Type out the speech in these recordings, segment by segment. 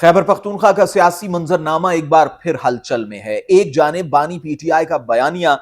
खैबर पख्तूनख्वा का सियासी मंजरनामा एक बार फिर हलचल में है। एक जानिब बानी पीटीआई का बयानिया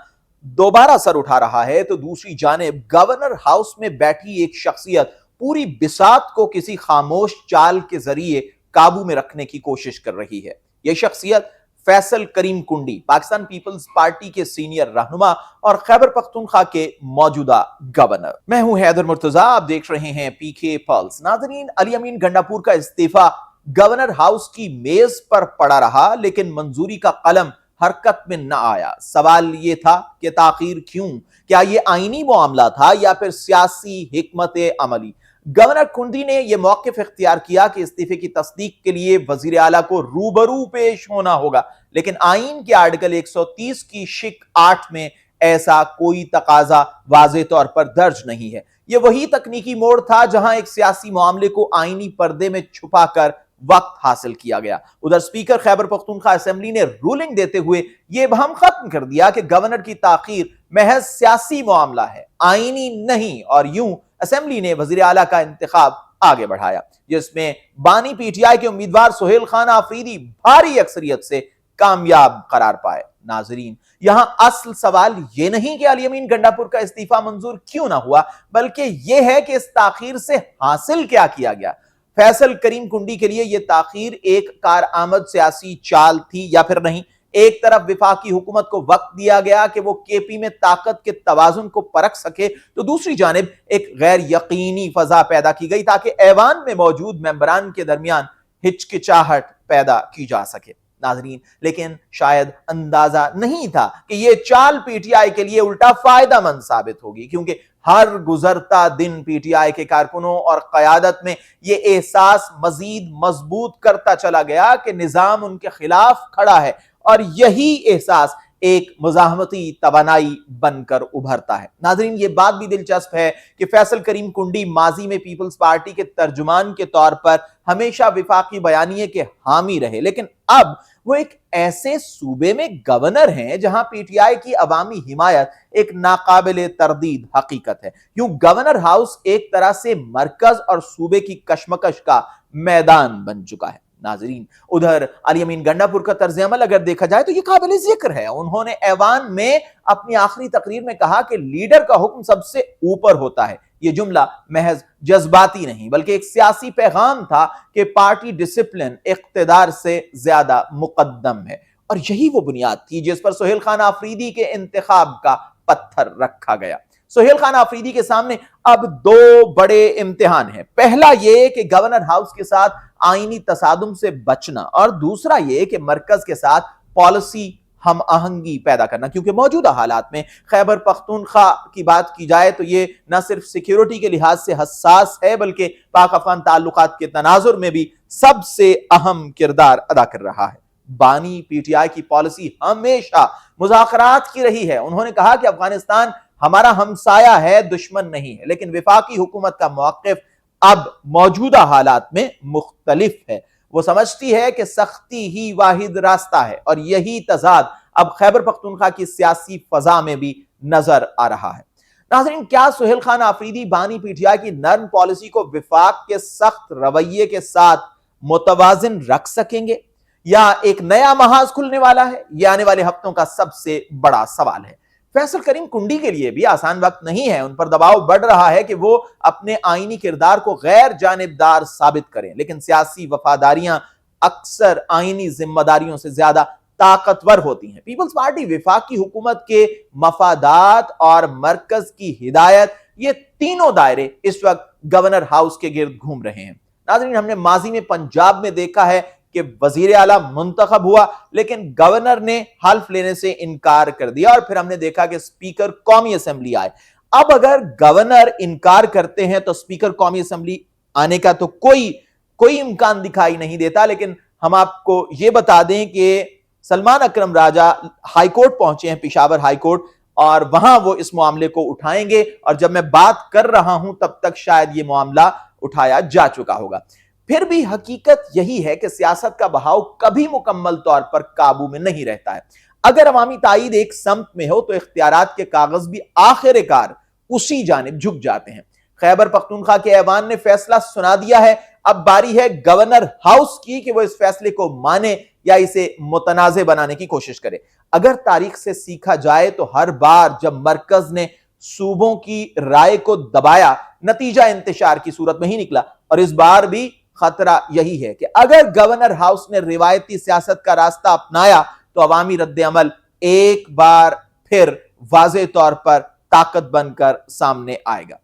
दोबारा सर उठा रहा है तो दूसरी जानिब गवर्नर हाउस में बैठी एक शख्सियत पूरी बिसात को किसी खामोश चाल के जरिए काबू में रखने की कोशिश कर रही है। यह शख्सियत फैसल करीम कुंडी, पाकिस्तान पीपल्स पार्टी के सीनियर रहनुमा और खैबर पख्तूनख्वा के मौजूदा गवर्नर। मैं हूं हैदर मुर्तजा, आप देख रहे हैं पीके पल्स। नाजरीन, अली अमीन गंडापुर का इस्तीफा गवर्नर हाउस की मेज पर पड़ा रहा, लेकिन मंजूरी का कलम हरकत में न आया। सवाल यह था कि ताखीर क्यों? क्या यह आईनी मामला था या फिर सियासी हिकमत अमली? गवर्नर कुंडी ने यह मौकिफ इख्तियार किया कि इस्तीफे की तस्दीक के लिए वजीर आला को रूबरू पेश होना होगा, लेकिन आईन के आर्टिकल 130 की शिक 8 में ऐसा कोई तकाजा वाज़ेह तौर पर दर्ज नहीं है। यह वही तकनीकी मोड़ था जहां एक सियासी मामले को आईनी पर्दे में छुपाकर वक्त हासिल किया गया। उधर स्पीकर खैबर पख्तूनख्वा असेंबली ने रूलिंग देते हुए यह बहम खत्म कर दिया कि गवर्नर की ताखीर महज सियासी मामला है, आईनी नहीं, और यूं असेंबली ने वजीर आला का इंतखाब आगे बढ़ाया, जिसमें बानी पीटीआई के उम्मीदवार सुहेल खान आफरीदी भारी अक्सरियत से कामयाब करार पाए। नाजरीन, यहां असल सवाल यह नहीं कि अली अमीन गंडापुर का इस्तीफा मंजूर क्यों ना हुआ, बल्कि यह है कि इस ताखीर से हासिल क्या किया गया। फैसल करीम कुंडी के लिए यह ताखीर एक कारआमद सियासी चाल थी या फिर नहीं? एक तरफ विफाकी हुकूमत को वक्त दिया गया कि वो केपी में ताकत के तवाजुन को परख सके, तो दूसरी जानिब एक गैर यकीनी फजा पैदा की गई ताकि ऐवान में मौजूद मेंबरान के दरमियान हिचकिचाहट पैदा की जा सके। नाजरीन, लेकिन शायद अंदाजा नहीं था कि यह चाल पीटीआई के लिए उल्टा फायदामंद साबित होगी, क्योंकि हर गुजरता दिन पीटीआई के कारकुनों और कयादत में यह एहसास मजीद मजबूत करता चला गया कि निजाम उनके खिलाफ खड़ा है, और यही एहसास एक मुजाहमती तवानाई बनकर उभरता है। नाजरीन, ये बात भी दिलचस्प है कि फैसल करीम कुंडी माजी में पीपल्स पार्टी के तर्जुमान के तौर पर हमेशा विफाकी बयानिए के हामी रहे, लेकिन अब वो एक ऐसे सूबे में गवर्नर हैं जहां पीटीआई की अवामी हिमायत एक नाकाबिले तरदीद हकीकत है। यूं गवर्नर हाउस एक तरह से मरकज और सूबे की कशमकश का मैदान बन चुका है। नाजरीन, उधर अली अमीन गंडापुर का तर्ज अमल अगर देखा जाए तो यह काबिल जिक्र है। उन्होंने ऐवान में अपनी आखिरी तकरीर में कहा कि लीडर का हुक्म सबसे ऊपर होता है। यह जुमला महज जज्बाती नहीं बल्कि एक सियासी पैगाम था कि पार्टी डिसिप्लिन इख्तिदार से ज्यादा मुकद्दम है, और यही वो बुनियाद थी जिस पर सुहेल खान आफरीदी के इंतखाब का पत्थर रखा गया। सुहेल खान आफरीदी के सामने अब दो बड़े इम्तिहान हैं। पहला यह कि गवर्नर हाउस के साथ आईनी तसादुम से बचना, और दूसरा यह कि मरकज के साथ पॉलिसी हम आहंगी पैदा करना, क्योंकि मौजूदा हालात में खैबर पख्तूनख्वा की बात की जाए तो यह न सिर्फ सिक्योरिटी के लिहाज से हसास है बल्कि पाक अफगान ताल्लुकात के तनाजुर में भी सबसे अहम किरदार अदा कर रहा है। बानी पीटीआई की पॉलिसी हमेशा मुज़ाकरात की रही है। उन्होंने कहा कि अफगानिस्तान हमारा हमसाया है, दुश्मन नहीं है, लेकिन विफाकी हुकूमत का मौक़िफ़ अब मौजूदा हालात में मुख्तलिफ है। वो समझती है कि सख्ती ही वाहिद रास्ता है, और यही तजाद अब खैबर पख्तूनख्वा की सियासी फजा में भी नजर आ रहा है। नाज़रीन, क्या सुहेल खान आफरीदी बानी पीटीआई की नर्म पॉलिसी को विफाक के सख्त रवैये के साथ मुतवाजिन रख सकेंगे, या एक नया महाज खुलने वाला है? यह आने वाले हफ्तों का सबसे बड़ा सवाल है। फैसल करीम कुंडी के लिए भी आसान वक्त नहीं है। उन पर दबाव बढ़ रहा है कि वो अपने आईनी किरदार को गैर जानिबदार साबित करें, लेकिन सियासी वफादारियां अक्सर आईनी जिम्मेदारियों से ज्यादा ताकतवर होती हैं। पीपल्स पार्टी विफाकी हुकूमत के मफादात और मरकज की हिदायत, ये तीनों दायरे इस वक्त गवर्नर हाउस के गिर्द घूम रहे हैं। नाज़रीन, हमने माजी में पंजाब में देखा है कि वजीर आला मुंतखब हुआ, लेकिन गवर्नर ने हल्फ लेने से इनकार कर दिया, और फिर हमने देखा कि स्पीकर कौमी असेंबली आए। अब अगर गवर्नर इनकार करते हैं तो स्पीकर कौमी असेंबली आने का तो कोई इम्कान दिखाई नहीं देता। लेकिन हम आपको यह बता दें कि सलमान अकरम राजा हाईकोर्ट पहुंचे हैं, पेशावर हाईकोर्ट, और वहां वो इस मामले को उठाएंगे, और जब मैं बात कर रहा हूं तब तक शायद यह मामला उठाया जा चुका होगा। फिर भी हकीकत यही है कि सियासत का बहाव कभी मुकम्मल तौर पर काबू में नहीं रहता है। अगर अवामी ताईद एक समत में हो तो इख्तियारात के कागज भी आखिरकार उसी जानिब झुक जाते हैं। खैबर पख्तूनख्वा के ऐवान ने फैसला सुना दिया है, اب باری ہے گورنر ہاؤس کی کہ وہ اس فیصلے کو مانے یا اسے متنازع بنانے کی کوشش کرے۔ اگر تاریخ سے سیکھا جائے تو ہر بار جب مرکز نے صوبوں کی رائے کو دبایا، نتیجہ انتشار کی صورت میں ہی نکلا، اور اس بار بھی خطرہ یہی ہے کہ اگر گورنر ہاؤس نے روایتی سیاست کا راستہ اپنایا تو عوامی رد عمل ایک بار پھر واضح طور پر طاقت بن کر سامنے آئے گا۔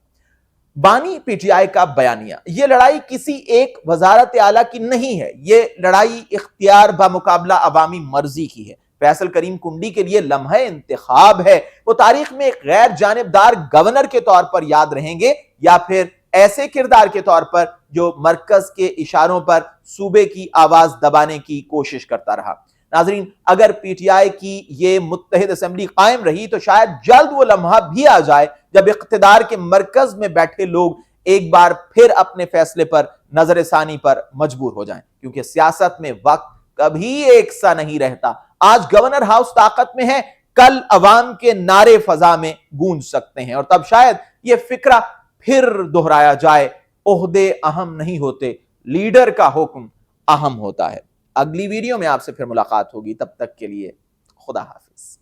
بانی پی ٹی آئی کا بیانیہ: یہ لڑائی کسی ایک وزارت اعلیٰ کی نہیں ہے، یہ لڑائی اختیار بمقابلہ عوامی مرضی کی ہے۔ فیصل کریم کنڈی کے لیے لمحہ انتخاب ہے، وہ تاریخ میں ایک غیر جانبدار گورنر کے طور پر یاد رہیں گے یا پھر ایسے کردار کے طور پر جو مرکز کے اشاروں پر صوبے کی آواز دبانے کی کوشش کرتا رہا۔ ناظرین، اگر پی ٹی آئی کی یہ متحد اسمبلی قائم رہی تو شاید جلد وہ لمحہ بھی آ جائے جب اقتدار کے مرکز میں بیٹھے لوگ ایک بار پھر اپنے فیصلے پر نظر ثانی پر مجبور ہو جائیں، کیونکہ سیاست میں وقت کبھی ایک سا نہیں رہتا۔ آج گورنر ہاؤس طاقت میں ہے، کل عوام کے نعرے فضا میں گونج سکتے ہیں، اور تب شاید یہ فکرہ پھر دہرایا جائے، عہدے اہم نہیں ہوتے، لیڈر کا حکم اہم ہوتا ہے۔ اگلی ویڈیو میں آپ سے پھر ملاقات ہوگی، تب تک کے لیے خدا حافظ۔